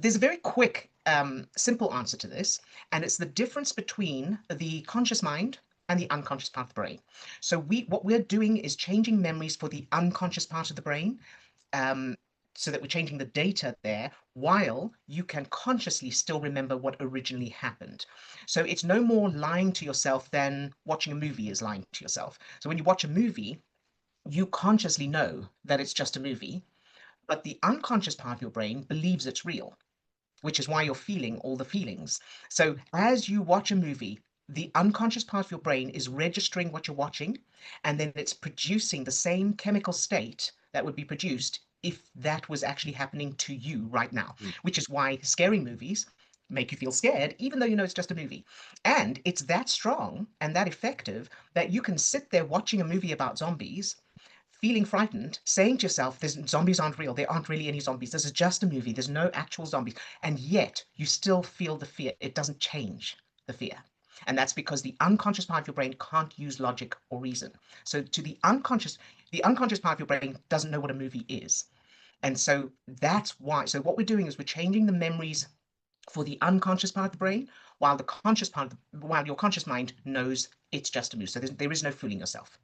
there's a very quick, simple answer to this, and it's the difference between the conscious mind and the unconscious part of the brain. So what we're doing is changing memories for the unconscious part of the brain, um, so that we're changing the data there while you can consciously still remember what originally happened. So it's no more lying to yourself than watching a movie is lying to yourself. So when you watch a movie, you consciously know that it's just a movie, but the unconscious part of your brain believes it's real, which is why you're feeling all the feelings. So as you watch a movie, the unconscious part of your brain is registering what you're watching, and then it's producing the same chemical state that would be produced if that was actually happening to you right now, Mm. which is why scary movies make you feel scared, even though you know it's just a movie. And it's that strong and that effective that you can sit there watching a movie about zombies, feeling frightened, saying to yourself, "There's zombies aren't real. There aren't really any zombies. This is just a movie. There's no actual zombies." And yet you still feel the fear. It doesn't change the fear. And that's because the unconscious part of your brain can't use logic or reason. So to the unconscious part of your brain doesn't know what a movie is. And so that's why. So what we're doing is we're changing the memories for the unconscious part of the brain, while the conscious part of while your conscious mind knows it's just a movie. So there is no fooling yourself.